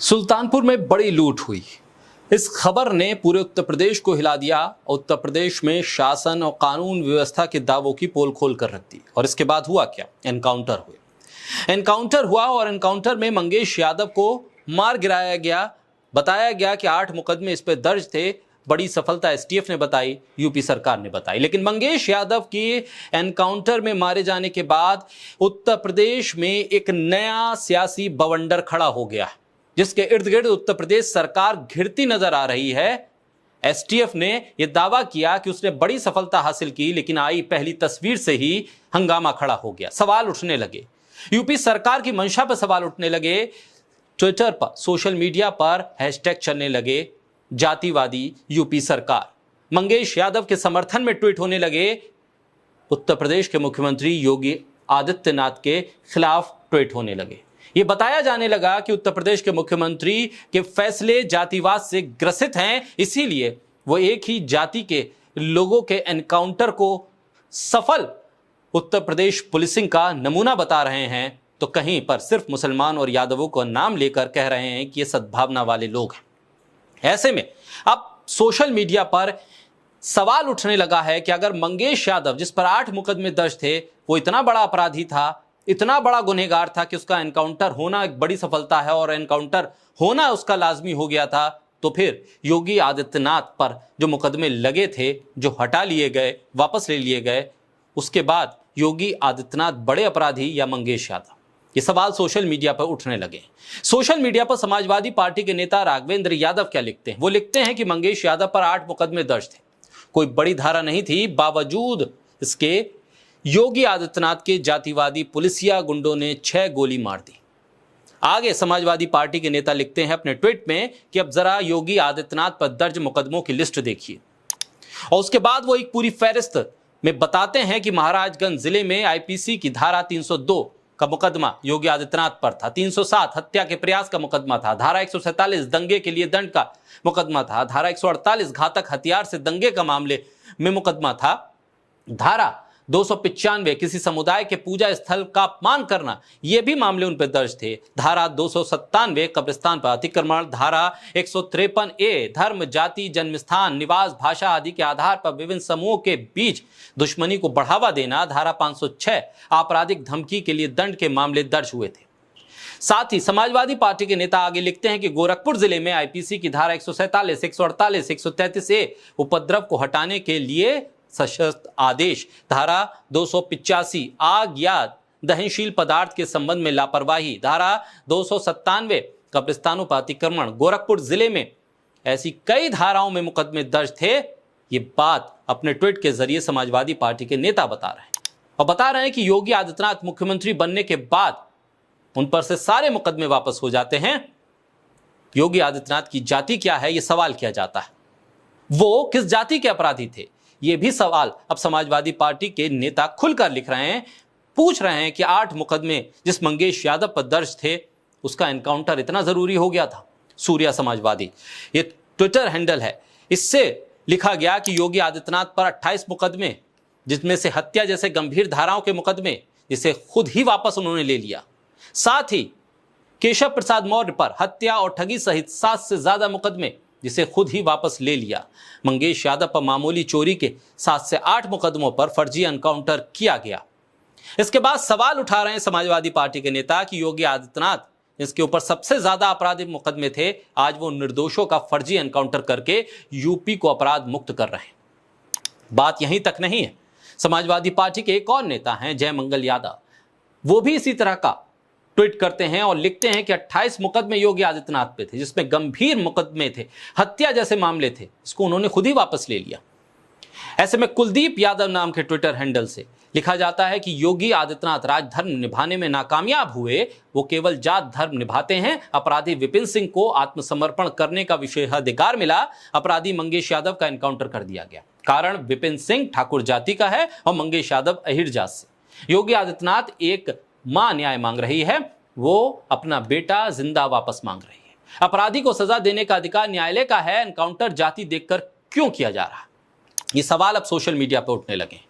सुल्तानपुर में बड़ी लूट हुई। इस खबर ने पूरे उत्तर प्रदेश को हिला दिया। उत्तर प्रदेश में शासन और कानून व्यवस्था के दावों की पोल खोल कर रख दी। और इसके बाद हुआ क्या? एनकाउंटर हुआ और एनकाउंटर में मंगेश यादव को मार गिराया गया। बताया गया कि 8 मुकदमे इस पर दर्ज थे। बड़ी सफलता एसटीएफ ने बताई, यूपी सरकार ने बताई। लेकिन मंगेश यादव की एनकाउंटर में मारे जाने के बाद उत्तर प्रदेश में एक नया सियासी बवंडर खड़ा हो गया, जिसके इर्द गिर्द उत्तर प्रदेश सरकार घिरती नजर आ रही है। एसटीएफ ने यह दावा किया कि उसने बड़ी सफलता हासिल की, लेकिन आई पहली तस्वीर से ही हंगामा खड़ा हो गया। सवाल उठने लगे, यूपी सरकार की मंशा पर सवाल उठने लगे। ट्विटर पर, सोशल मीडिया पर हैशटैग चलने लगे, जातिवादी यूपी सरकार। मंगेश यादव के समर्थन में ट्वीट होने लगे। उत्तर प्रदेश के मुख्यमंत्री योगी आदित्यनाथ के खिलाफ ट्वीट होने लगे। यह बताया जाने लगा कि उत्तर प्रदेश के मुख्यमंत्री के फैसले जातिवाद से ग्रसित हैं, इसीलिए वो एक ही जाति के लोगों के एनकाउंटर को सफल उत्तर प्रदेश पुलिसिंग का नमूना बता रहे हैं, तो कहीं पर सिर्फ मुसलमान और यादवों का नाम लेकर कह रहे हैं कि ये सद्भावना वाले लोग हैं। ऐसे में अब सोशल मीडिया पर सवाल उठने लगा है कि अगर मंगेश यादव, जिस पर 8 मुकदमे दर्ज थे, वो इतना बड़ा अपराधी था, इतना बड़ा गुनहगार था कि उसका एनकाउंटर होना एक बड़ी सफलता है और एनकाउंटर होना उसका लाजमी हो गया था, तो फिर योगी आदित्यनाथ पर जो मुकदमे लगे थे, जो हटा लिए गए, वापस ले लिए गए, उसके बाद योगी आदित्यनाथ बड़े अपराधी या मंगेश यादव? ये सवाल सोशल मीडिया पर उठने लगे। सोशल मीडिया पर समाजवादी पार्टी के नेता राघवेंद्र यादव क्या लिखते हैं? वो लिखते हैं कि मंगेश यादव पर 8 मुकदमे दर्ज थे, कोई बड़ी धारा नहीं थी, बावजूद इसके योगी आदित्यनाथ के जातिवादी पुलिसिया गुंडों ने 6 गोली मार दी। आगे समाजवादी पार्टी के नेता लिखते हैं अपने ट्वीट में कि अब जरा योगी आदित्यनाथ पर दर्ज मुकदमों की लिस्ट देखिए। और उसके बाद वो एक पूरी फहरिस्त में बताते हैं कि महाराजगंज जिले में आईपीसी की धारा 302 का मुकदमा योगी आदित्यनाथ पर था, 307 हत्या के प्रयास का मुकदमा था, धारा 147 दंगे के लिए दंड का मुकदमा था, धारा 148 घातक हथियार से दंगे का मामले में मुकदमा था, धारा 295 किसी समुदाय के पूजा स्थल का अपमान करना, ये भी मामले उन पर दर्ज थे, धारा 297 कब्रिस्तान पर अतिक्रमण, धारा 153A धर्म, जाति, जन्मस्थान, निवास, भाषा आदि के आधार पर विभिन्न समूहों के बीच दुश्मनी को बढ़ावा देना, धारा 506 आपराधिक धमकी के लिए दंड के मामले दर्ज हुए थे। साथ ही समाजवादी पार्टी के नेता आगे लिखते हैं कि गोरखपुर जिले में आईपीसी की धारा 147, 148, 133A उपद्रव को हटाने के लिए सशस्त्र आदेश, धारा 285 आग या दहनशील पदार्थ के संबंध में लापरवाही, धारा 297 कब्रिस्तानों पर अतिक्रमण, गोरखपुर जिले में ऐसी कई धाराओं में मुकदमे दर्ज थे। ये बात अपने ट्वीट के जरिए समाजवादी पार्टी के नेता बता रहे हैं और बता रहे हैं कि योगी आदित्यनाथ मुख्यमंत्री बनने के बाद उन पर से सारे मुकदमे वापस हो जाते हैं। योगी आदित्यनाथ की जाति क्या है, यह सवाल किया जाता है। वो किस जाति के अपराधी थे, ये भी सवाल अब समाजवादी पार्टी के नेता खुलकर लिख रहे हैं, पूछ रहे हैं कि 8 मुकदमे जिस मंगेश यादव पर दर्ज थे, उसका एनकाउंटर इतना जरूरी हो गया था? सूर्या समाजवादी, ये ट्विटर हैंडल है, इससे लिखा गया कि योगी आदित्यनाथ पर 28 मुकदमे, जिसमें से हत्या जैसे गंभीर धाराओं के मुकदमे, जिसे खुद ही वापस उन्होंने ले लिया। साथ ही केशव प्रसाद मौर्य पर हत्या और ठगी सहित 7 से ज्यादा मुकदमे, जिसे खुद ही वापस ले लिया। मंगेश यादव पर मामूली चोरी के 7 से 8 मुकदमों पर फर्जी एनकाउंटर किया गया। इसके बाद सवाल उठा रहे हैं समाजवादी पार्टी के नेता कि योगी आदित्यनाथ, जिसके ऊपर सबसे ज्यादा आपराधिक मुकदमे थे, आज वो निर्दोषों का फर्जी एनकाउंटर करके यूपी को अपराध मुक्त कर रहे हैं। बात यहीं तक नहीं है, समाजवादी पार्टी के एक और नेता हैं जय मंगल यादव, वो भी इसी तरह का ट्वीट करते हैं और लिखते हैं कि 28 मुकदमे योगी आदित्यनाथ पे थे, जिसमें गंभीर मुकदमे थे, हत्या जैसे मामले थे, इसको उन्होंने खुद ही वापस ले लिया। ऐसे में कुलदीप यादव नाम के ट्विटर हैंडल से लिखा जाता है कि योगी आदित्यनाथ राजधर्म निभाने में नाकामयाब हुए, वो केवल जात धर्म निभाते हैं। अपराधी विपिन सिंह को आत्मसमर्पण करने का विशेषाधिकार मिला, अपराधी मंगेश यादव का एनकाउंटर कर दिया गया। कारण विपिन सिंह ठाकुर जाति का है और मंगेश यादव अहिर जात से। योगी आदित्यनाथ एक मां न्याय मांग रही है, वो अपना बेटा जिंदा वापस मांग रही है। अपराधी को सजा देने का अधिकार न्यायालय का है, एनकाउंटर जाति देखकर क्यों किया जा रहा? ये सवाल अब सोशल मीडिया पर उठने लगे।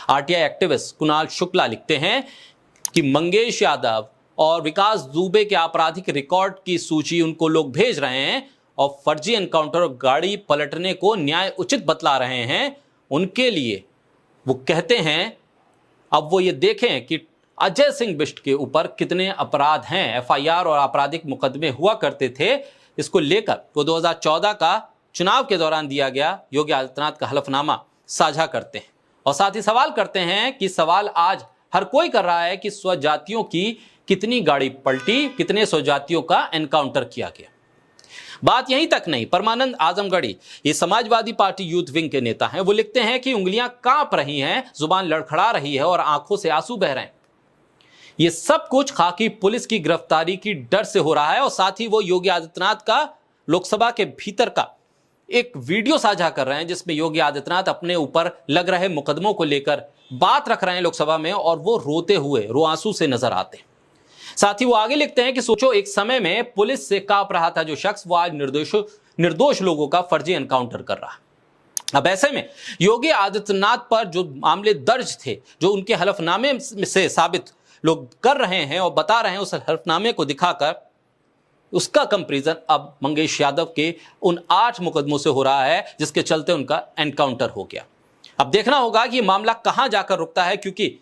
आरटीआई एक्टिविस्ट कुणाल शुक्ला लिखते हैं कि मंगेश यादव और विकास दुबे के आपराधिक रिकॉर्ड की सूची उनको लोग भेज रहे हैं और फर्जी एनकाउंटर और गाड़ी पलटने को न्याय उचित बतला रहे हैं, उनके लिए वो कहते हैं अब वो ये देखें कि अजय सिंह बिष्ट के ऊपर कितने अपराध हैं, एफआईआर और आपराधिक मुकदमे हुआ करते थे। इसको लेकर वो 2014 का चुनाव के दौरान दिया गया योगी आदित्यनाथ का हलफनामा साझा करते हैं और साथ ही सवाल करते हैं कि सवाल आज हर कोई कर रहा है कि स्वजातियों की कितनी गाड़ी पलटी, कितने स्वजातियों का एनकाउंटर किया गया। बात यहीं तक नहीं, परमानंद आजमगढ़ी ये समाजवादी पार्टी यूथ विंग के नेता हैं, वो लिखते हैं कि उंगलियां कांप रही हैं, जुबान लड़खड़ा रही है और आंखों से आंसू बह रहे हैं। ये सब कुछ खाकी पुलिस की गिरफ्तारी की डर से हो रहा है और साथ ही वो योगी आदित्यनाथ का लोकसभा के भीतर का एक वीडियो साझा कर रहे हैं जिसमें योगी आदित्यनाथ अपने ऊपर लग रहे मुकदमों को लेकर बात रख रहे हैं लोकसभा में और वो रोते हुए रोआंसू से नजर आते हैं। साथ ही वो आगे लिखते हैं कि सोचो एक समय में पुलिस से कांप रहा था जो शख्स, वो आज निर्दोष लोगों का फर्जी एनकाउंटर कर रहा है। अब ऐसे में योगी आदित्यनाथ पर जो मामले दर्ज थे, जो उनके हलफनामे से साबित लोग कर रहे हैं और बता रहे हैं, उस हलफनामे को दिखाकर उसका कंपैरिजन अब मंगेश यादव के उन 8 मुकदमों से हो रहा है जिसके चलते उनका एनकाउंटर हो गया। अब देखना होगा कि ये मामला कहां जाकर रुकता है, क्योंकि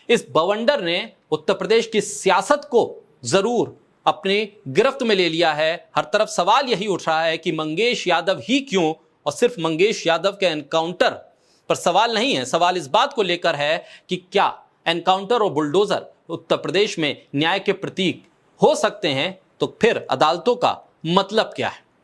इस बवंडर ने उत्तर प्रदेश की सियासत को जरूर अपनी गिरफ्त में ले लिया है। हर तरफ सवाल यही उठ रहा है कि मंगेश यादव ही क्यों, और सिर्फ मंगेश यादव के एनकाउंटर पर सवाल नहीं है, सवाल इस बात को लेकर है कि क्या एनकाउंटर और बुलडोजर उत्तर प्रदेश में न्याय के प्रतीक हो सकते हैं, तो फिर अदालतों का मतलब क्या है।